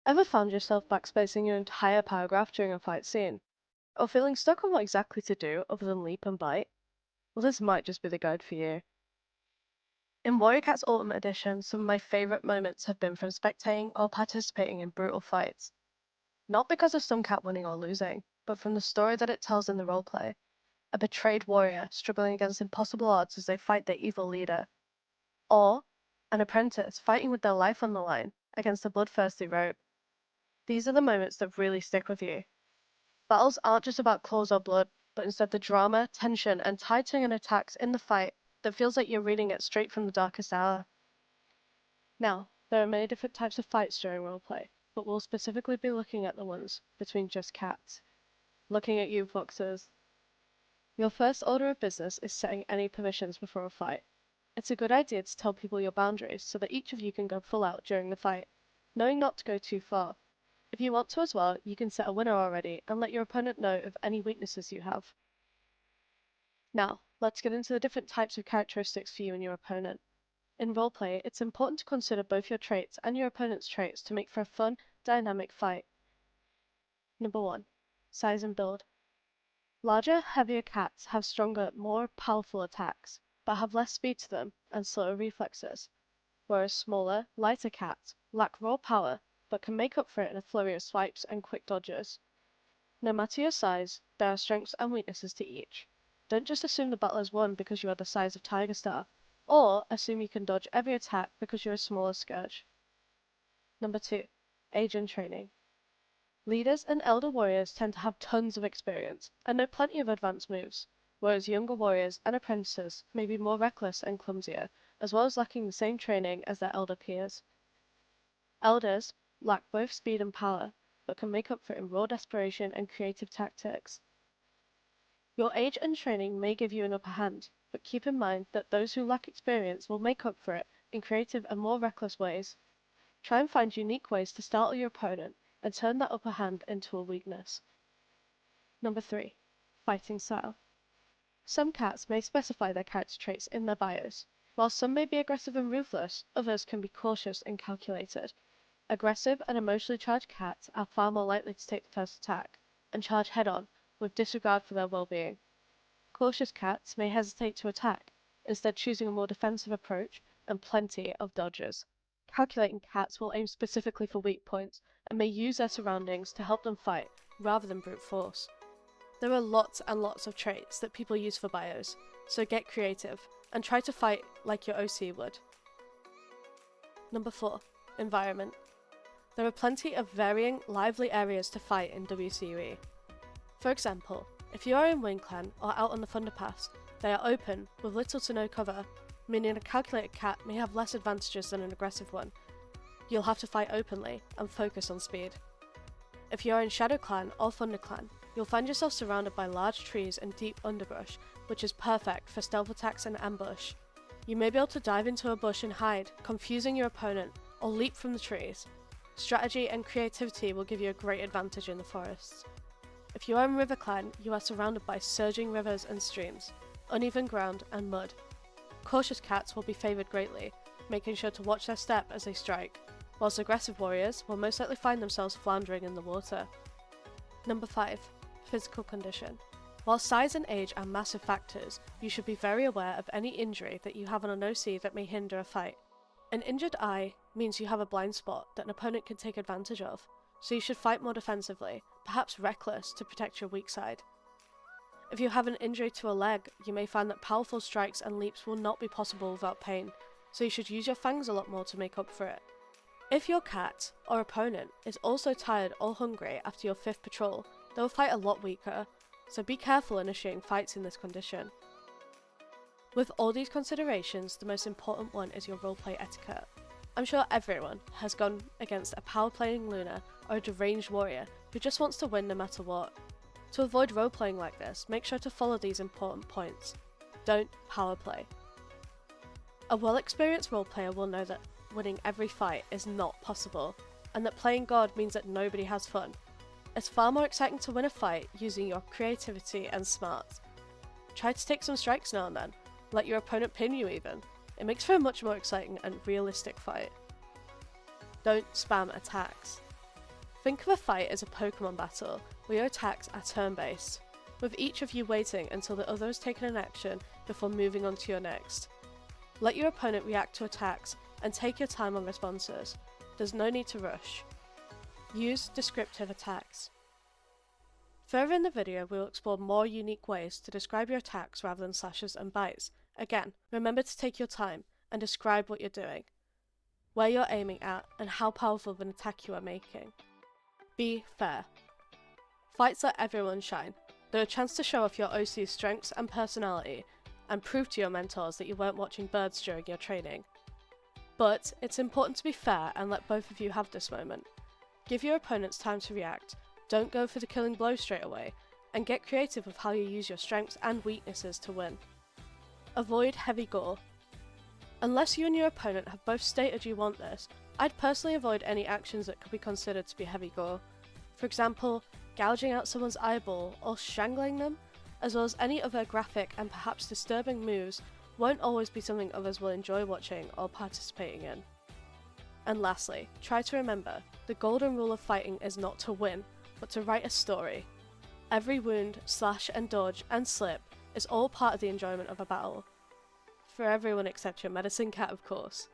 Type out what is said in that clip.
Ever found yourself backspacing your entire paragraph during a fight scene? Or feeling stuck on what exactly to do other than leap and bite? Well, this might just be the guide for you. In Warrior Cats Ultimate Edition, some of my favourite moments have been from spectating or participating in brutal fights. Not because of some cat winning or losing, but from the story that it tells in the roleplay. A betrayed warrior struggling against impossible odds as they fight their evil leader. Or an apprentice fighting with their life on the line against a bloodthirsty rogue. These are the moments that really stick with you. Battles aren't just about claws or blood, but instead the drama, tension, and tide-turning attacks in the fight that feels like you're reading it straight from the darkest hour. Now, there are many different types of fights during roleplay, but we'll specifically be looking at the ones between just cats. Looking at you, Foxes. Your first order of business is setting any permissions before a fight. It's a good idea to tell people your boundaries so that each of you can go full out during the fight, knowing not to go too far. If you want to as well, you can set a winner already and let your opponent know of any weaknesses you have. Now, let's get into the different types of characteristics for you and your opponent. In roleplay, it's important to consider both your traits and your opponent's traits to make for a fun, dynamic fight. Number 1. Size and build. Larger, heavier cats have stronger, more powerful attacks, but have less speed to them and slower reflexes, whereas smaller, lighter cats lack raw power but can make up for it in a flurry of swipes and quick dodges. No matter your size, there are strengths and weaknesses to each. Don't just assume the battle is won because you are the size of Tiger Star, or assume you can dodge every attack because you're a smaller Scourge. Number 2. Age and training. Leaders and elder warriors tend to have tons of experience and know plenty of advanced moves, whereas younger warriors and apprentices may be more reckless and clumsier, as well as lacking the same training as their elder peers. Elders lack both speed and power, but can make up for it in raw desperation and creative tactics. Your age and training may give you an upper hand, but keep in mind that those who lack experience will make up for it in creative and more reckless ways. Try and find unique ways to startle your opponent and turn that upper hand into a weakness. Number 3. Fighting style. Some cats may specify their character traits in their bios. While some may be aggressive and ruthless, others can be cautious and calculated. Aggressive and emotionally charged cats are far more likely to take the first attack and charge head-on with disregard for their well-being. Cautious cats may hesitate to attack, instead choosing a more defensive approach and plenty of dodges. Calculating cats will aim specifically for weak points and may use their surroundings to help them fight rather than brute force. There are lots and lots of traits that people use for bios, so get creative and try to fight like your OC would. Number 4. Environment. There are plenty of varying, lively areas to fight in WCUE. For example, if you are in Wing Clan or out on the Thunderpass, they are open with little to no cover, meaning a calculated cat may have less advantages than an aggressive one. You'll have to fight openly and focus on speed. If you are in Shadow Clan or Thunder Clan, you'll find yourself surrounded by large trees and deep underbrush, which is perfect for stealth attacks and ambush. You may be able to dive into a bush and hide, confusing your opponent, or leap from the trees. Strategy and creativity will give you a great advantage in the forests. If you are in River Clan, you are surrounded by surging rivers and streams, uneven ground and mud. Cautious cats will be favoured greatly, making sure to watch their step as they strike, whilst aggressive warriors will most likely find themselves floundering in the water. Number 5. Physical condition. While size and age are massive factors, you should be very aware of any injury that you have on an OC that may hinder a fight. An injured eye means you have a blind spot that an opponent can take advantage of, so you should fight more defensively, perhaps reckless, to protect your weak side. If you have an injury to a leg, you may find that powerful strikes and leaps will not be possible without pain, so you should use your fangs a lot more to make up for it. If your cat, or opponent, is also tired or hungry after your 5th patrol, they will fight a lot weaker, so be careful initiating fights in this condition. With all these considerations, the most important one is your roleplay etiquette. I'm sure everyone has gone against a power-playing Luna or a deranged warrior who just wants to win no matter what. To avoid roleplaying like this, make sure to follow these important points. Don't power play. A well-experienced roleplayer will know that winning every fight is not possible, and that playing God means that nobody has fun. It's far more exciting to win a fight using your creativity and smarts. Try to take some strikes now and then, let your opponent pin you even. It makes for a much more exciting and realistic fight. Don't spam attacks. Think of a fight as a Pokemon battle, where your attacks are turn-based, with each of you waiting until the other has taken an action before moving on to your next. Let your opponent react to attacks and take your time on responses. There's no need to rush. Use descriptive attacks. Further in the video, we will explore more unique ways to describe your attacks rather than slashes and bites. Again, remember to take your time and describe what you're doing, where you're aiming at, and how powerful of an attack you are making. Be fair. Fights let everyone shine. They're a chance to show off your OC's strengths and personality, and prove to your mentors that you weren't watching birds during your training. But it's important to be fair and let both of you have this moment. Give your opponents time to react, don't go for the killing blow straight away, and get creative with how you use your strengths and weaknesses to win. Avoid heavy gore. Unless you and your opponent have both stated you want this, I'd personally avoid any actions that could be considered to be heavy gore. For example, gouging out someone's eyeball or strangling them, as well as any other graphic and perhaps disturbing moves, won't always be something others will enjoy watching or participating in. And lastly, try to remember, the golden rule of fighting is not to win, but to write a story. Every wound, slash and dodge and slip is all part of the enjoyment of a battle. For everyone except your medicine cat, of course.